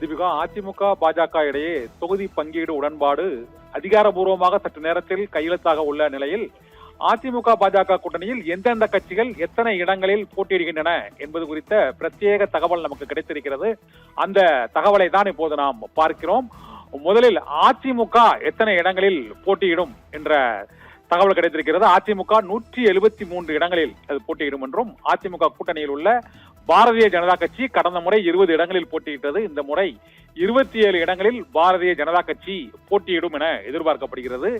தீபிகா, அதிமுக பாஜக இடையே தொகுதி பங்கீடு உடன்பாடு அதிகாரபூர்வமாக சற்று நேரத்தில் கையெழுத்தாக உள்ள நிலையில் அதிமுக பாஜக கூட்டணியில் எந்தெந்த கட்சிகள் எத்தனை இடங்களில் போட்டியிடுகின்றன என்பது குறித்த பிரத்யேக தகவல் நமக்கு கிடைத்திருக்கிறது. அந்த தகவலை தான் இப்போது நாம் பார்க்கிறோம். முதலில் அதிமுக எத்தனை இடங்களில் போட்டியிடும் என்ற தகவல் கிடைத்திருக்கிறது. அதிமுக 173 இடங்களில் அது போட்டியிடும் என்றும், அதிமுக கூட்டணியில் உள்ள பாரதிய ஜனதா கட்சி கடந்த முறை 20 இடங்களில் போட்டியிட்டது. இந்த முறை 27 இடங்களில் பாரதிய ஜனதா கட்சி போட்டியிடும் என எதிர்பார்க்கப்படுகிறது.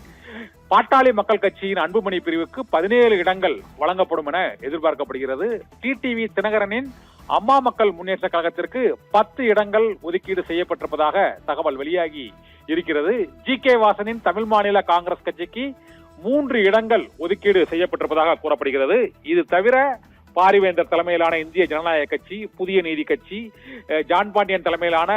பாட்டாளி மக்கள் கட்சியின் அன்புமணி பிரிவுக்கு 17 இடங்கள் வழங்கப்படும் என எதிர்பார்க்கப்படுகிறது. டிடிவி தினகரனின் அம்மா மக்கள் முன்னேற்ற கழகத்திற்கு 10 இடங்கள் ஒதுக்கீடு செய்யப்பட்டிருப்பதாக தகவல் வெளியாகி இருக்கிறது. ஜி.கே. வாசனின் தமிழ் மாநில காங்கிரஸ் கட்சிக்கு 3 இடங்கள் ஒதுக்கீடு செய்யப்பட்டிருப்பதாக கூறப்படுகிறது. இது தவிர பாரிவேந்தர் தலைமையிலான இந்திய ஜனநாயக கட்சி, புதிய நீதி கட்சி, ஜான் பாண்டியன் தலைமையிலான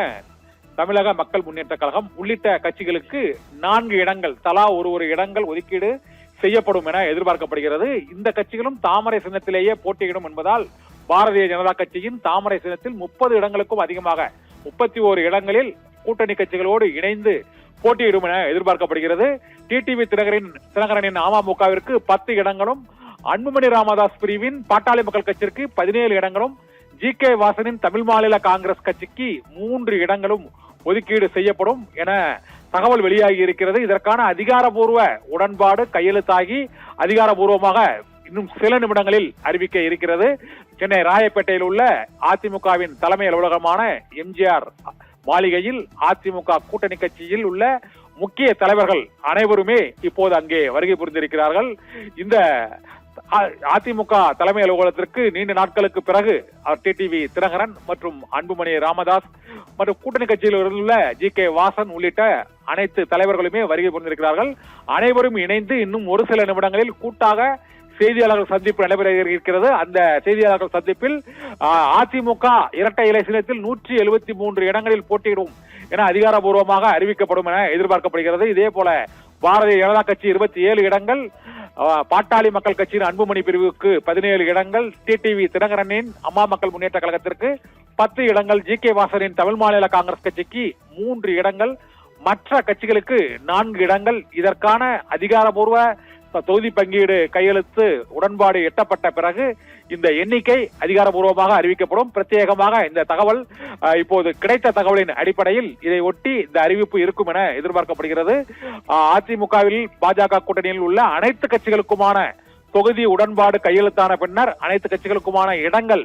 தமிழக மக்கள் முன்னேற்ற கழகம் உள்ளிட்ட கட்சிகளுக்கு 4 இடங்கள், தலா ஒரு இடங்கள் ஒதுக்கீடு செய்யப்படும் என எதிர்பார்க்கப்படுகிறது. இந்த கட்சிகளும் தாமரை சின்னத்திலேயே போட்டியிடும் என்பதால் பாரதிய ஜனதா கட்சியின் தாமரை சின்னத்தில் 30 இடங்களுக்கும் அதிகமாக 31 இடங்களில் கூட்டணி கட்சிகளோடு இணைந்து போட்டியிடும் என எதிர்பார்க்கப்படுகிறது. டிடிவி தினகரனின் அமமுகவிற்கு 10 இடங்களும், அன்புமணி ராமதாஸ் பிரிவின் பாட்டாளி மக்கள் கட்சிக்கு 17 இடங்களும், ஜி.கே. வாசனின் தமிழ் மாநில காங்கிரஸ் கட்சிக்கு 3 இடங்களும் ஒதுக்கீடு செய்யப்படும் என தகவல் வெளியாகி இருக்கிறது. இதற்கான அதிகாரப்பூர்வ உடன்பாடு கையெழுத்தாகி அதிகாரப்பூர்வமாக இன்னும் சில நிமிடங்களில் அறிவிக்க இருக்கிறது. சென்னை ராயப்பேட்டையில் உள்ள அதிமுகவின் தலைமை அலுவலகமான எம்ஜிஆர் மாளிகையில் அதிமுக கூட்டணி கட்சியில் உள்ள முக்கிய தலைவர்கள் அனைவருமே இப்போது அங்கே வருகை புரிந்திருக்கிறார்கள். இந்த அதிமுக தலைமை அலுவலகத்திற்கு நீண்ட நாட்களுக்கு பிறகு டிடிவி தினகரன் மற்றும் அன்புமணி ராமதாஸ் மற்றும் கூட்டணி கட்சியில் உள்ள ஜி.கே. வாசன் உள்ளிட்ட அனைத்து தலைவர்களுமே வருகை புரிந்திருக்கிறார்கள். அனைவரும் இணைந்து இன்னும் ஒரு சில நிமிடங்களில் கூட்டாக செய்தியாளர்கள் சந்திப்பு நடைபெற இருக்கிறது. அந்த செய்தியாளர்கள் சந்திப்பில் அதிமுக இரட்டை இலை சின்னத்தில் 173 இடங்களில் போட்டியிடும் என அதிகாரப்பூர்வமாக அறிவிக்கப்படும் என எதிர்பார்க்கப்படுகிறது. இதே போல பாரதிய ஜனதா கட்சி 27 இடங்கள், பாட்டாளி மக்கள் கட்சியின் அன்புமணி பிரிவுக்கு 17 இடங்கள், டிடிவி தினகரனின் அம்மா மக்கள் முன்னேற்ற கழகத்திற்கு 10 இடங்கள், ஜி.கே. வாசனின் தமிழ் மாநில காங்கிரஸ் கட்சிக்கு 3 இடங்கள், மற்ற கட்சிகளுக்கு 4 இடங்கள். இதற்கான அதிகாரப்பூர்வ தொகுதி பங்கீடு கையெழுத்து உடன்பாடு எட்டப்பட்ட பிறகு இந்த எண்ணிக்கை அதிகாரப்பூர்வமாக அறிவிக்கப்படும். பிரத்யேகமாக இந்த தகவல் இப்போது கிடைத்த தகவலின் அடிப்படையில் இதை ஒட்டி இந்த அறிவிப்பு இருக்கும் என எதிர்பார்க்கப்படுகிறது. அதிமுகவில் பாஜக கூட்டணியில் உள்ள அனைத்து கட்சிகளுக்குமான தொகுதி உடன்பாடு கையெழுத்தான பின்னர் அனைத்து கட்சிகளுக்குமான இடங்கள்